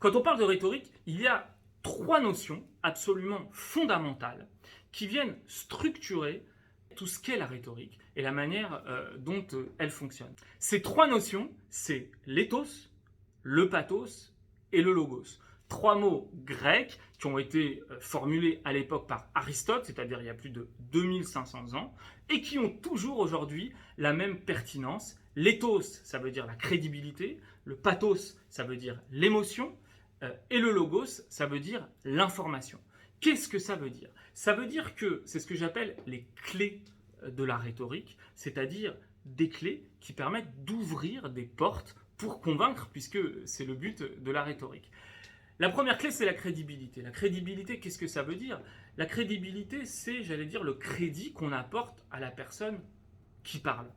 Quand on parle de rhétorique, il y a trois notions absolument fondamentales qui viennent structurer tout ce qu'est la rhétorique et la manière dont elle fonctionne. Ces trois notions, c'est l'éthos, le pathos et le logos. Trois mots grecs qui ont été formulés à l'époque par Aristote, c'est-à-dire il y a plus de 2500 ans, et qui ont toujours aujourd'hui la même pertinence. L'éthos, ça veut dire la crédibilité, le pathos, ça veut dire l'émotion, et le logos, ça veut dire l'information. Qu'est-ce que ça veut dire? Ça veut dire que c'est ce que j'appelle les clés de la rhétorique, c'est-à-dire des clés qui permettent d'ouvrir des portes pour convaincre, puisque c'est le but de la rhétorique. La première clé, c'est la crédibilité. La crédibilité, qu'est-ce que ça veut dire? La crédibilité, c'est, j'allais dire, le crédit qu'on apporte à la personne qui parle.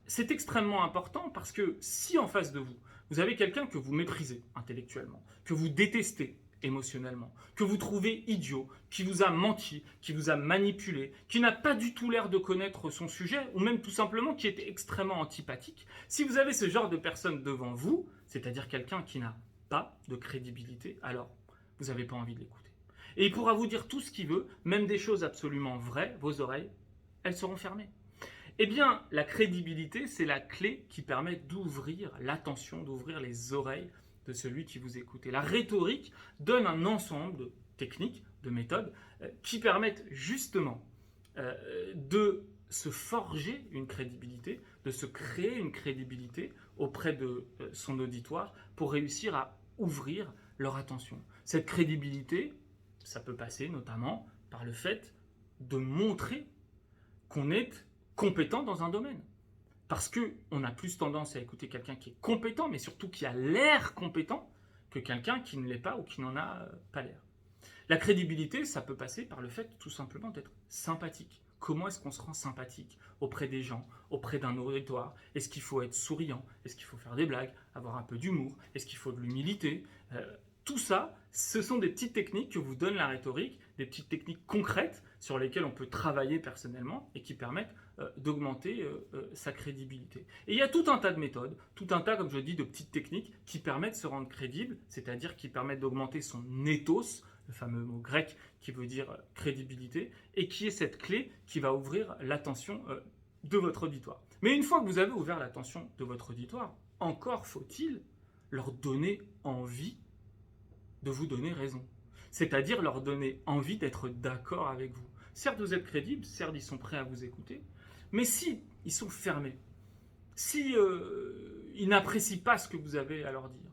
C'est extrêmement important parce que si en face de vous, vous avez quelqu'un que vous méprisez intellectuellement, que vous détestez émotionnellement, que vous trouvez idiot, qui vous a menti, qui vous a manipulé, qui n'a pas du tout l'air de connaître son sujet, ou même tout simplement qui est extrêmement antipathique, si vous avez ce genre de personne devant vous, c'est-à-dire quelqu'un qui n'a pas de crédibilité, alors vous n'avez pas envie de l'écouter. Et il pourra vous dire tout ce qu'il veut, même des choses absolument vraies, vos oreilles, elles seront fermées. Eh bien, la crédibilité, c'est la clé qui permet d'ouvrir l'attention, d'ouvrir les oreilles de celui qui vous écoute. Et la rhétorique donne un ensemble de techniques, de méthodes, qui permettent justement de se forger une crédibilité, de se créer une crédibilité auprès de son auditoire pour réussir à ouvrir leur attention. Cette crédibilité, ça peut passer notamment par le fait de montrer qu'on est compétent dans un domaine. Parce qu'on a plus tendance à écouter quelqu'un qui est compétent, mais surtout qui a l'air compétent, que quelqu'un qui ne l'est pas ou qui n'en a pas l'air. La crédibilité, ça peut passer par le fait tout simplement d'être sympathique. Comment est-ce qu'on se rend sympathique auprès des gens, auprès d'un auditoire? Est-ce qu'il faut être souriant? Est-ce qu'il faut faire des blagues, avoir un peu d'humour? Est-ce qu'il faut de l'humilité? Tout ça, ce sont des petites techniques que vous donne la rhétorique, des petites techniques concrètes sur lesquelles on peut travailler personnellement et qui permettent d'augmenter sa crédibilité. Et il y a tout un tas de méthodes, tout un tas, comme je dis, de petites techniques qui permettent de se rendre crédible, c'est-à-dire qui permettent d'augmenter son ethos, le fameux mot grec qui veut dire crédibilité, et qui est cette clé qui va ouvrir l'attention de votre auditoire. Mais une fois que vous avez ouvert l'attention de votre auditoire, encore faut-il leur donner envie de vous donner raison. C'est-à-dire leur donner envie d'être d'accord avec vous. Certes, vous êtes crédible, certes, ils sont prêts à vous écouter, mais si ils sont fermés, si ils n'apprécient pas ce que vous avez à leur dire,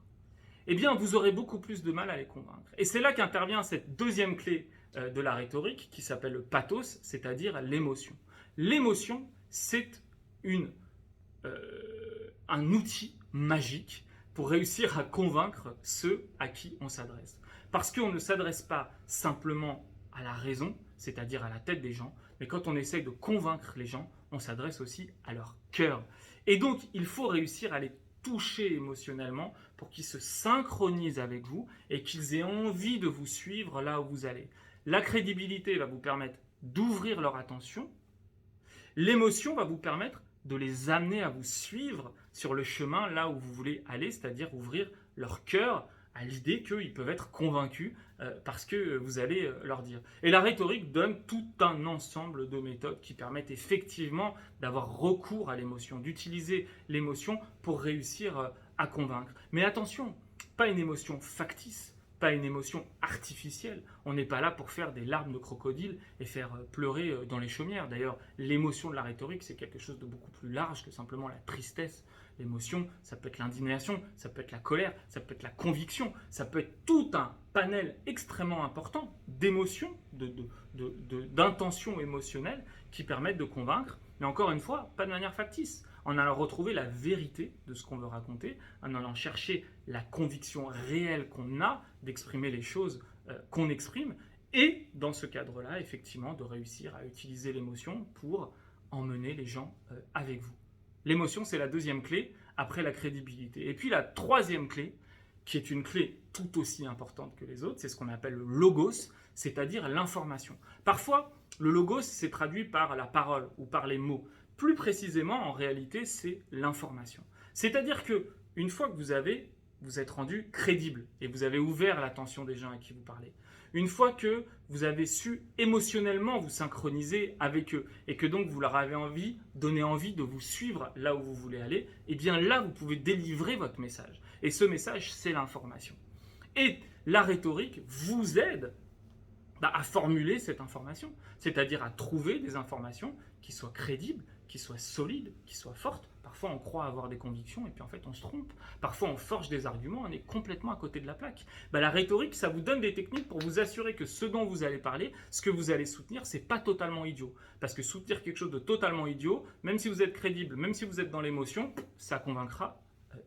eh bien, vous aurez beaucoup plus de mal à les convaincre. Et c'est là qu'intervient cette deuxième clé de la rhétorique qui s'appelle le pathos, c'est-à-dire l'émotion. L'émotion, c'est un outil magique pour réussir à convaincre ceux à qui on s'adresse. Parce qu'on ne s'adresse pas simplement à la raison, c'est-à-dire à la tête des gens, mais quand on essaye de convaincre les gens, on s'adresse aussi à leur cœur. Et donc, il faut réussir à les toucher émotionnellement pour qu'ils se synchronisent avec vous et qu'ils aient envie de vous suivre là où vous allez. La crédibilité va vous permettre d'ouvrir leur attention. L'émotion va vous permettre de les amener à vous suivre sur le chemin là où vous voulez aller, c'est-à-dire ouvrir leur cœur à l'idée qu'ils peuvent être convaincus parce que vous allez leur dire. Et la rhétorique donne tout un ensemble de méthodes qui permettent effectivement d'avoir recours à l'émotion, d'utiliser l'émotion pour réussir à convaincre. Mais attention, pas une émotion factice, pas une émotion artificielle. On n'est pas là pour faire des larmes de crocodile et faire pleurer dans les chaumières. D'ailleurs, l'émotion de la rhétorique, c'est quelque chose de beaucoup plus large que simplement la tristesse. L'émotion, ça peut être l'indignation, ça peut être la colère, ça peut être la conviction, ça peut être tout un panel extrêmement important d'émotions, d'intentions émotionnelles qui permettent de convaincre, mais encore une fois, pas de manière factice, en allant retrouver la vérité de ce qu'on veut raconter, en allant chercher la conviction réelle qu'on a d'exprimer les choses qu'on exprime, et dans ce cadre-là, effectivement, de réussir à utiliser l'émotion pour emmener les gens avec vous. L'émotion, c'est la deuxième clé, après la crédibilité. Et puis la troisième clé, qui est une clé tout aussi importante que les autres, c'est ce qu'on appelle le logos, c'est-à-dire l'information. Parfois, le logos, c'est traduit par la parole ou par les mots. Plus précisément, en réalité, c'est l'information. C'est-à-dire qu'une fois que vous avez vous êtes rendu crédible et vous avez ouvert l'attention des gens à qui vous parlez. Une fois que vous avez su émotionnellement vous synchroniser avec eux et que donc vous leur avez donné envie de vous suivre là où vous voulez aller, et bien là vous pouvez délivrer votre message. Et ce message, c'est l'information. Et la rhétorique vous aide à formuler cette information, c'est-à-dire à trouver des informations qui soient crédibles, qui soient solides, qui soient fortes. Parfois, on croit avoir des convictions et puis en fait, on se trompe. Parfois, on forge des arguments, on est complètement à côté de la plaque. La rhétorique, ça vous donne des techniques pour vous assurer que ce dont vous allez parler, ce que vous allez soutenir, c'est pas totalement idiot. Parce que soutenir quelque chose de totalement idiot, même si vous êtes crédible, même si vous êtes dans l'émotion, ça convaincra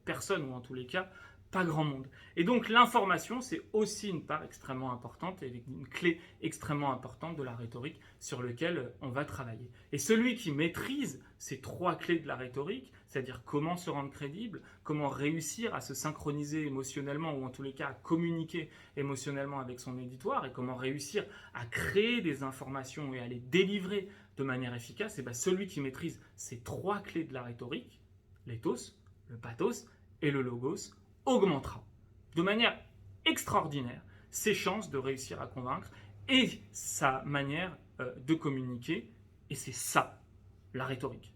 personne, ou en tous les cas, pas grand monde. Et donc l'information, c'est aussi une part extrêmement importante et une clé extrêmement importante de la rhétorique sur laquelle on va travailler. Et celui qui maîtrise ces 3 clés de la rhétorique, c'est-à-dire comment se rendre crédible, comment réussir à se synchroniser émotionnellement ou en tous les cas à communiquer émotionnellement avec son auditoire et comment réussir à créer des informations et à les délivrer de manière efficace, et celui qui maîtrise ces 3 clés de la rhétorique, l'éthos, le pathos et le logos, augmentera de manière extraordinaire ses chances de réussir à convaincre et sa manière de communiquer. Et c'est ça, la rhétorique.